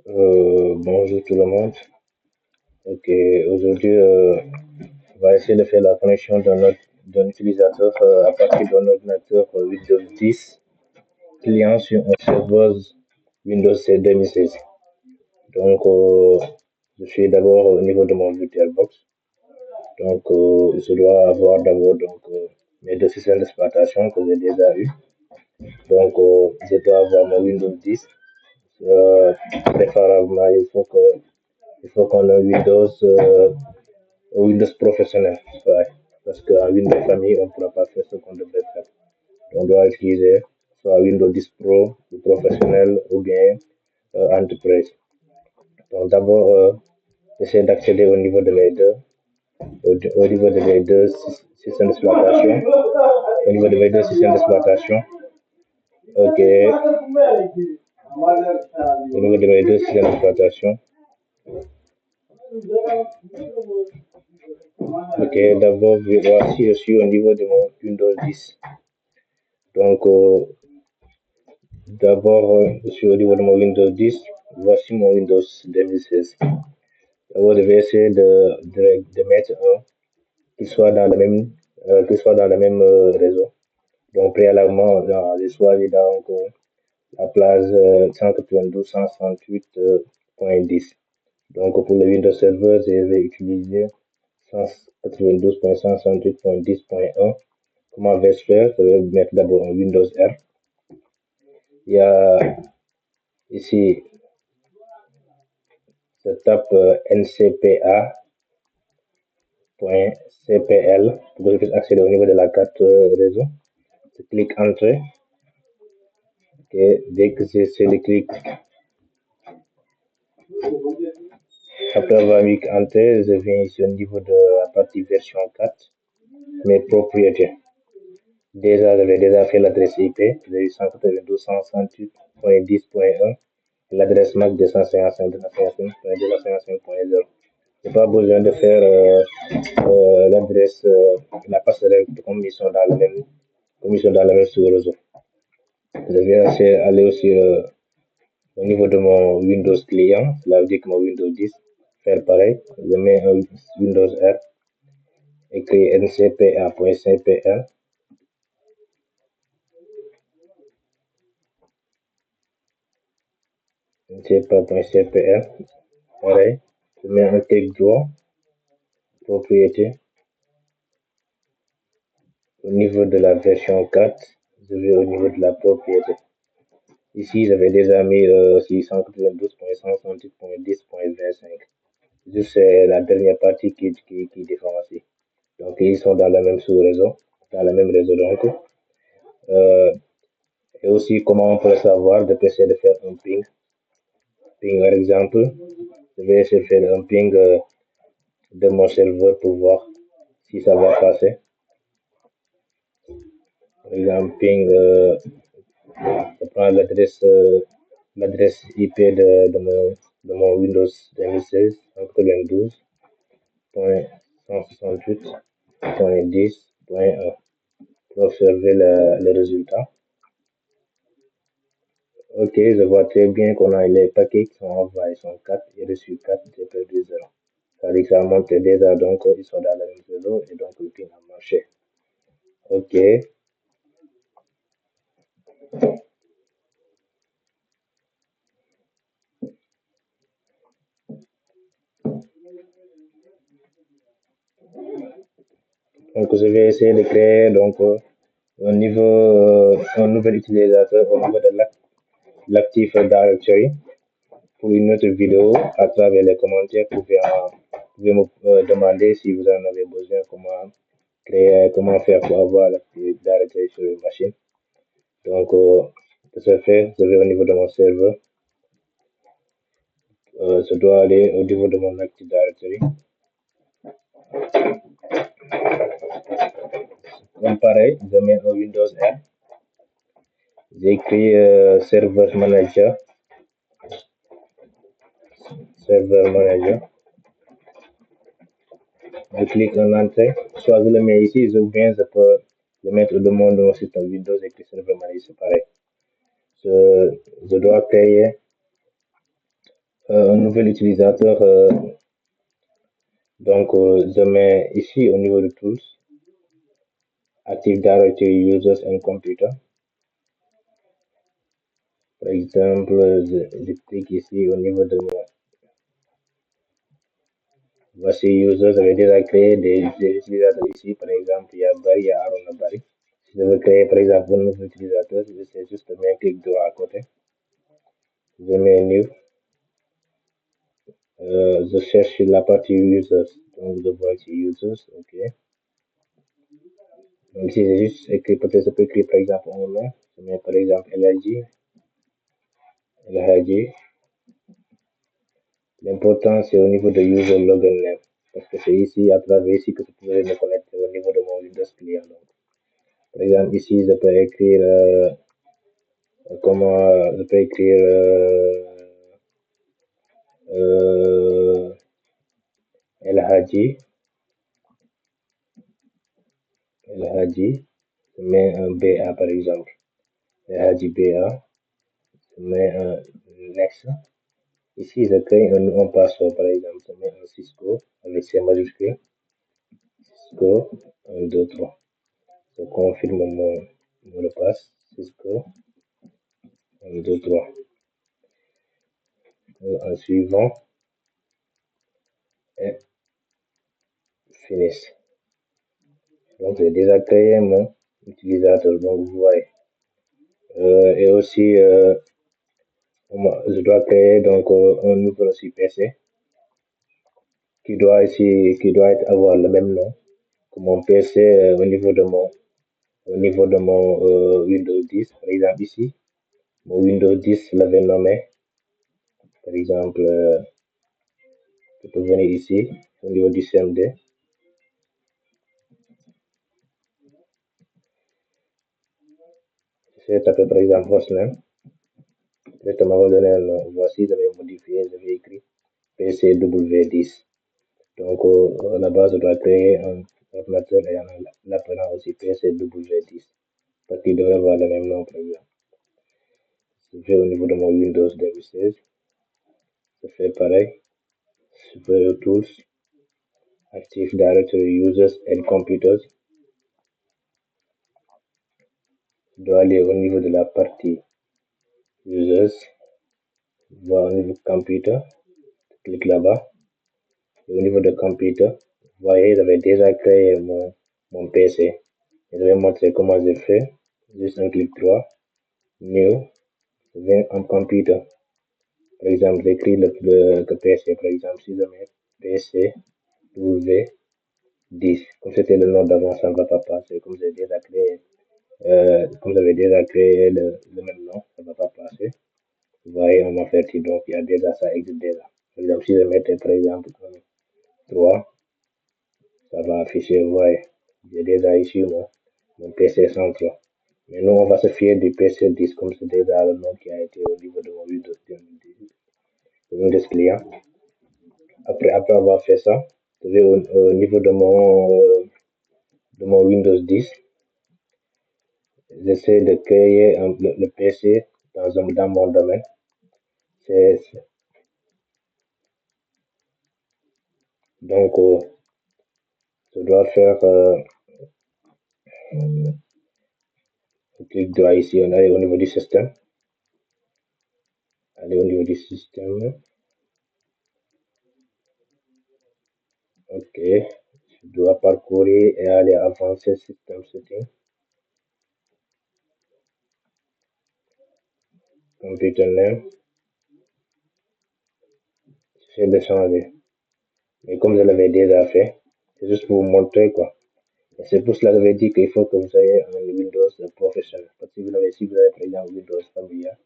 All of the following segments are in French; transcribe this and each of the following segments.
Bonjour tout le monde. Ok, aujourd'hui, on va essayer de faire la connexion d'un utilisateur à partir d'un ordinateur Windows 10 client sur un serveur Windows 7 2016. Donc, je suis d'abord au niveau de mon VirtualBox. Donc, je dois avoir d'abord mes deux systèmes d'exploitation que j'ai déjà eu. Donc, je dois avoir mon Windows 10. Préférablement, il faut qu'on ait Windows professionnel. Ouais. Parce qu'en Windows famille, on ne pourra pas faire ce qu'on devrait faire. On doit utiliser soit Windows 10 Pro ou professionnel ou bien Enterprise. Donc d'abord, j'essaie d'accéder au niveau de mes deux systèmes d'exploitation. Au niveau de mes deux systèmes d'exploitation. Ok. Au niveau de mes deux systèmes d'exploitation. Ok, d'abord, voici, je suis au niveau de mon Windows 10. Donc, d'abord, je suis au niveau de mon Windows 10. Voici mon Windows 2016. D'abord, je vais essayer de mettre un qui soit dans le même réseau. Donc, préalablement, j'ai choisi donc la place 192.168.10. Donc, pour le Windows Server, je vais utiliser 192.168.10.1. Comment vais-je faire? Je vais mettre d'abord un Windows R. Il y a ici, je tape ncpa.cpl pour que je puisse accéder au niveau de la carte réseau. Je clique Entrée. Et dès que c'est le clic, après avoir mis Entrée, je viens ici au niveau de la partie version 4, mes propriétés. Déjà, j'avais déjà fait l'adresse IP, j'ai eu 192.168.10.1, l'adresse MAC 255.255.255.0. Je n'ai pas besoin de faire l'adresse, la passerelle comme ils sont dans le même sous-réseau. Je vais aller aussi au niveau de mon Windows client, cela veut dire que mon Windows 10, faire pareil. Je mets un Windows R, écrit ncpa.cpl. ncpa.cpl, pareil. Je mets un clic droit, propriété. Au niveau de la version 4, je vais au niveau de la propriété. Ici, j'avais déjà mis 692.168.10.25. Juste c'est la dernière partie qui différencie. Donc, ils sont dans le même sous-réseau, dans le même réseau. Donc, euh, et aussi, comment on peut savoir, de essayer de faire un ping. Ping, par exemple, je vais essayer de faire un ping de mon serveur pour voir si ça va passer. Par exemple, ping, je prends l'adresse IP de mon Windows 2016, 92.168.10.1 pour observer le résultat. Ok, je vois très bien qu'on a les paquets qui sont envoyés sont 4 et reçus 4, j'ai perdu 0. Ça dit que ça monte déjà, donc ils sont dans le même réseau et donc le ping a marché. Ok, donc je vais essayer de créer un nouvel utilisateur au niveau de l'Active Directory pour une autre vidéo à travers les commentaires. Vous pouvez me demander si vous en avez besoin, comment faire pour avoir l'Active Directory sur une machine. Donc, de ce fait, je vais au niveau de mon serveur. Je dois aller au niveau de mon Active Directory. Comme pareil, je mets un Windows R. J'écris Server Manager. Server Manager. Je clique en entrée. Soit je le mets ici, ou bien je peux le mettre de mon système Windows écrit Server Manager. C'est pareil. Je dois créer un nouvel utilisateur. Donc, je mets ici au niveau de Tools, Active Directory Users and Computer. Par exemple, je clique ici au niveau de mon. Voici Users, j'avais déjà créé des utilisateurs ici. Par exemple, il y a Barry, il y a Aaron Barry. Si je veux créer, par exemple, un nouveau utilisateur, je fais juste mettre un clic droit à côté. Je mets New. Je cherche la partie Users. Donc, je vois ici Users, OK. Donc, si j'ai juste écrit, peut-être je peux écrire, par exemple, un nom. Je mets, par exemple, LRG. LRG. L'important, c'est au niveau de User Login Name. Parce que c'est ici, à travers ici, que je pourrais me connecter au niveau de mon Windows Client. Donc, par exemple, ici, je peux écrire, je peux écrire, LHG. LHG. Je mets un BA, par exemple. LHG BA. Je mets un Next. Ici, je crée un password, par exemple. Je mets un Cisco avec C majuscule. Cisco 1, 2, 3. Je confirme mon mot de passe. Cisco 1, 2, 3. En suivant et finish. Donc, j'ai déjà créé mon utilisateur. Donc, vous voyez. Et aussi, je dois créer donc un nouveau aussi PC qui doit avoir le même nom que mon PC au niveau de mon Windows 10. Par exemple, ici, mon Windows 10 l'avait nommé. Par exemple, je peux venir ici, au niveau du CMD. Je vais taper par exemple hostname. Directement, va donner un nom. Voici, je vais modifier, je vais écrire PCW10. Donc, à la base, je dois créer un ordinateur et en l'appelant aussi PCW10. Parce qu'il devrait avoir le même nom, par exemple. Je vais au niveau de mon Windows 2016. Je fais pareil. Je vais aux Tools, Active Directory Users and Computers. Je dois aller au niveau de la partie Users. Va au niveau Computer. Je clique là-bas. Et au niveau de Computer, vous voyez, j'avais déjà créé mon PC. Je vais montrer comment je fais. Juste un clic droit. New. Je vais en Computer. Par exemple, j'écris le PC. Par exemple, si je mets PC W10. Comme c'était le nom d'avant, ça ne va pas passer. Comme j'avais déjà créé le même nom, ça ne va pas passer. Vous voyez, on m'a fait donc il y a déjà ça existe déjà. Par exemple, si je mettais par exemple 3, ça va afficher, vous voyez, j'ai déjà ici mon PC 103. Mais nous, on va se fier du PC 10 comme c'est déjà le nom qui a été au niveau de mon Windows client. Après avoir fait ça, je vais au niveau de mon Windows 10. J'essaie de créer le PC dans mon domaine. Donc, je dois faire un clic droit ici, on est au niveau du système. Aller au niveau du système. OK. Je dois parcourir et aller avancer système setting. Computer name. J'essaie de changer. Mais comme je l'avais déjà fait, c'est juste pour vous montrer quoi. Et c'est pour cela que j'avais dit qu'il faut que vous ayez un Windows professionnel. Parce que si vous avez par exemple Windows familial,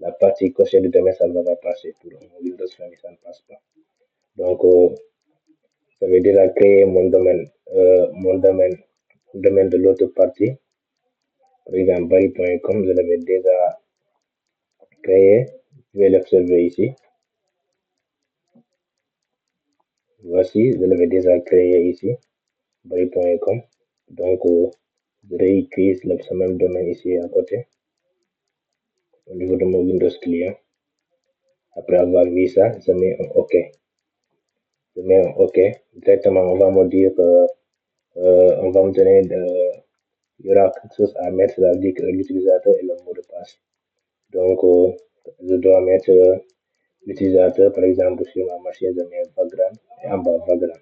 la partie cochée du domaine, ça ne va pas passer. Pour un Windows family, ça ne passe pas. Donc, j'avais déjà créé mon domaine de l'autre partie. Par exemple, barry.com, je l'avais déjà créé. Je vais l'observer ici. Voici, je l'avais déjà créé ici, barry.com. Donc, je réécris ce même domaine ici à côté, au niveau de mon Windows client. Après avoir vu ça, je mets un OK. Je mets un OK. Directement, on va me dire que, on va me donner, il y aura quelque chose à mettre, ça veut dire que l'utilisateur et le mot de passe. Donc, je dois mettre l'utilisateur, par exemple, sur ma machine, je mets Vagrant et en bas Vagrant.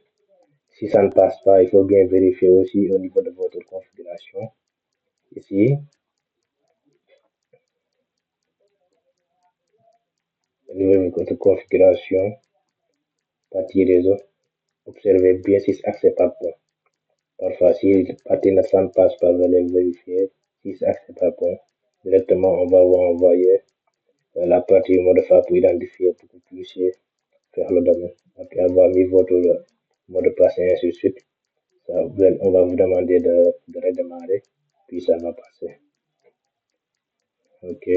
Si ça ne passe pas, il faut bien vérifier aussi au niveau de votre configuration. Ici, au niveau de votre configuration, partie réseau, observez bien si c'est acceptable. Parfois, si partie ne passe pas, vous allez vérifier si c'est acceptable. Directement, on va vous envoyer la partie mot de passe pour identifier pour que vous puissiez faire le domaine. Après avoir mis votre mot de passe et ainsi de suite, on va vous demander de redémarrer, puis ça va passer. OK.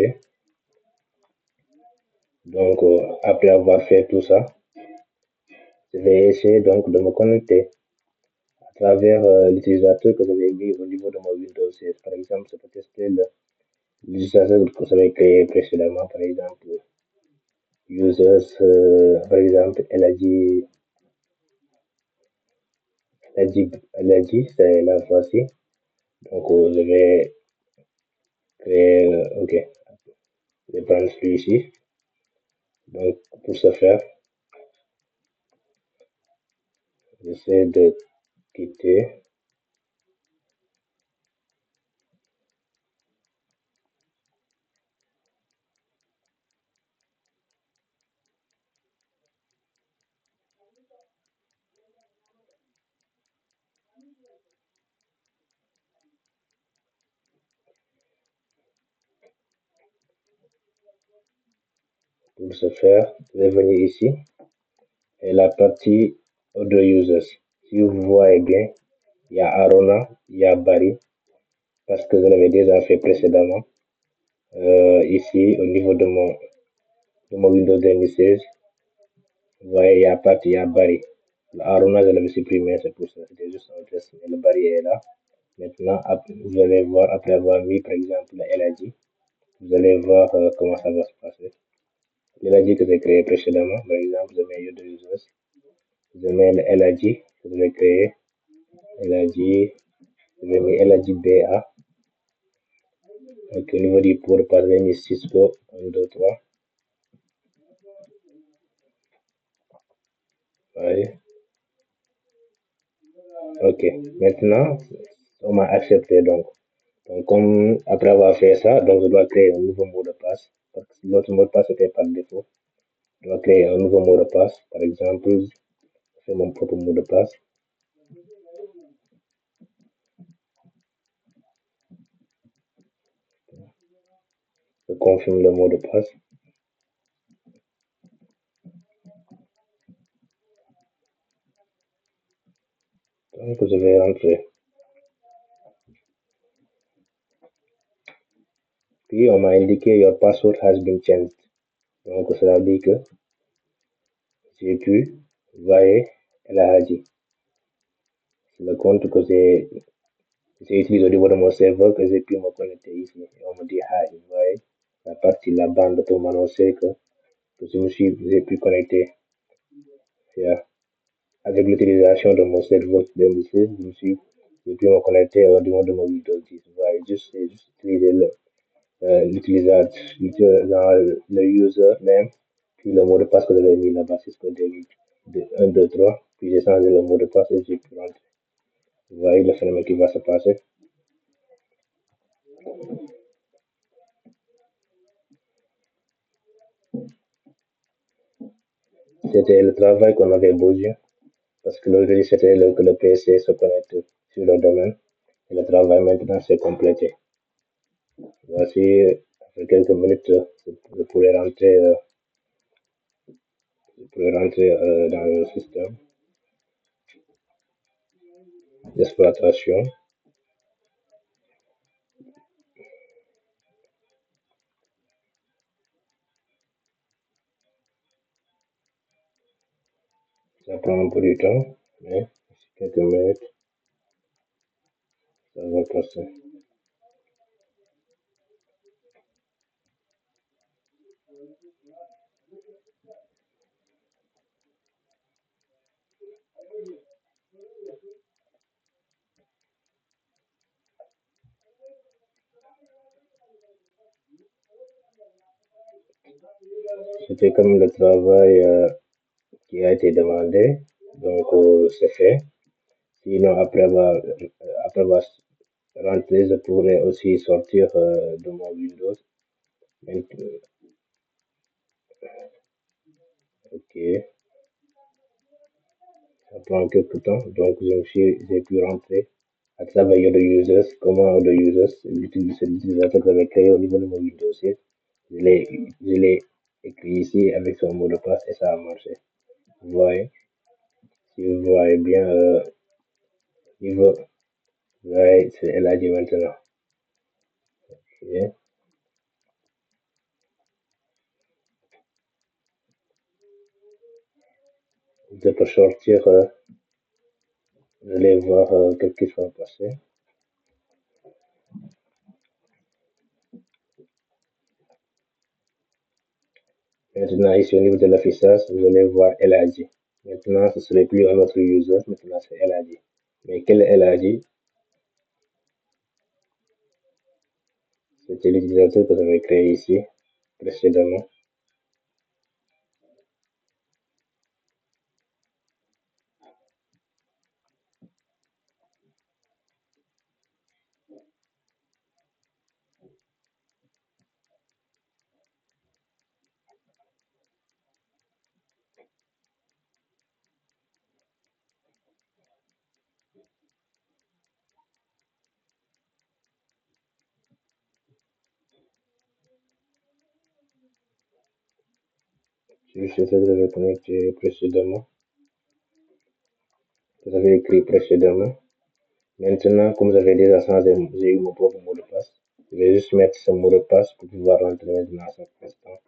Donc, après avoir fait tout ça, je vais essayer donc de me connecter à travers l'utilisateur que j'avais mis au niveau de mon Windows 16. Par exemple, je peux tester l'utilisateur que j'avais créé précédemment, par exemple, users, par exemple, elle a dit, c'est la voici. Donc, je vais créer, OK, je vais prendre celui-ci. Donc, pour ce faire, j'essaie de quitter. Pour ce faire, je vais venir ici et la partie Other Users. Si vous voyez bien, il y a Arona, il y a Barry, parce que je l'avais déjà fait précédemment. Ici, au niveau de mon Windows 2016, vous voyez, il y a Barry. Le Arona, je l'avais supprimé, c'est pour ça, c'était juste un test, mais le Barry est là. Maintenant, vous allez voir, après avoir mis, par exemple, le LAD, vous allez voir comment ça va se passer. Le LAD que j'ai créé précédemment, par exemple, je mets Other Users, je mets le LAD que je vais créer, LAD, je vais mettre LADBA. Donc, au niveau du port, par exemple, Cisco 1, 2, 3. Ouais. Ok. Maintenant, on m'a accepté donc, comme après avoir fait ça, donc je dois créer un nouveau mot de passe. Parce que l'autre mot de passe était par défaut. Je dois créer un nouveau mot de passe. Par exemple, c'est mon propre mot de passe. Je confirme le mot de passe. Donc, je vais rentrer. Puis, on m'a indiqué your password has been changed. Donc, cela dit que j'ai pu, voyez, elle a dit. C'est le compte que j'ai utilisé au niveau de mon serveur que j'ai pu me connecter ici. Et on me dit, ah, vous voyez, la partie, la bande pour m'annoncer que j'ai pu connecter. Yeah. Avec l'utilisation de mon serveur 2016, j'ai pu me connecter au niveau de mon Windows 10. Vous voyez, j'ai juste utilisé l'utilisateur, le username, puis le mot de passe que j'avais mis là-bas, c'est ce que j'ai mis de 1, 2, 3. Puis j'ai changé le mot de passe et j'ai pu rentrer. Vous voyez le phénomène qui va se passer. C'était le travail qu'on avait besoin parce que l'objectif c'était que le PC se connecte sur le domaine et le travail maintenant s'est complété. Voici, après quelques minutes, je pourrais rentrer dans le système d'exploitation. Ça prend un peu de temps, mais quelques minutes, ça va passer. c'était comme le travail qui a été demandé, donc c'est fait. Sinon, après avoir rentré, je pourrais aussi sortir de mon Windows. Ok, ça prend quelques temps, donc j'ai pu rentrer à travers the users, comment the users, l'utilisateur que j'avais créé au niveau de mon Windows 6. Je l'ai écrit ici avec son mot de passe et ça a marché. Vous voyez, si vous voyez bien, niveau, ouais, c'est elle a dit maintenant. Ok. Je peux sortir, je vais voir qu'est-ce qui va passer. Maintenant, ici au niveau de l'affichage, vous allez voir LAD. Maintenant, ce ne serait plus un autre user, maintenant c'est LAD. Mais quel LAD? C'était l'utilisateur que j'avais créé ici précédemment. Juste ce que j'avais connecté précédemment, que j'avais écrit précédemment. Maintenant, comme j'avais déjà changé, j'ai eu mon propre mot de passe. Je vais juste mettre ce mot de passe pour pouvoir rentrer maintenant à cet instant.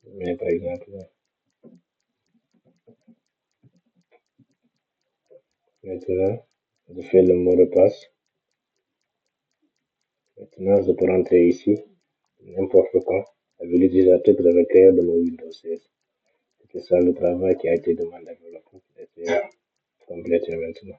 Mais par exemple, maintenant, je fais le mot de passe. Maintenant, je peux rentrer ici, n'importe quand, avec l'utilisateur que j'avais créé de mon Windows 16. C'est ça le travail qui a été demandé à la compléter complété maintenant.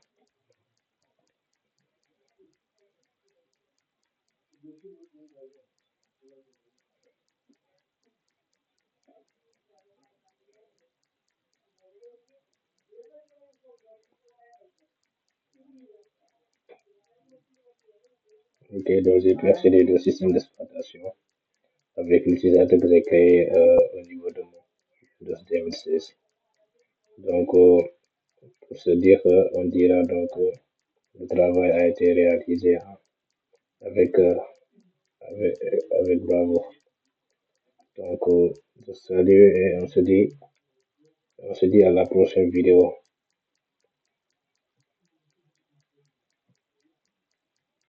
Ok, donc j'ai pu accéder au système d'exploitation avec l'utilisateur que j'ai créé au niveau de mon Windows 2016. Donc, pour se dire, on dira donc le travail a été réalisé hein, avec, avec bravo. Donc, je salue et on se dit à la prochaine vidéo.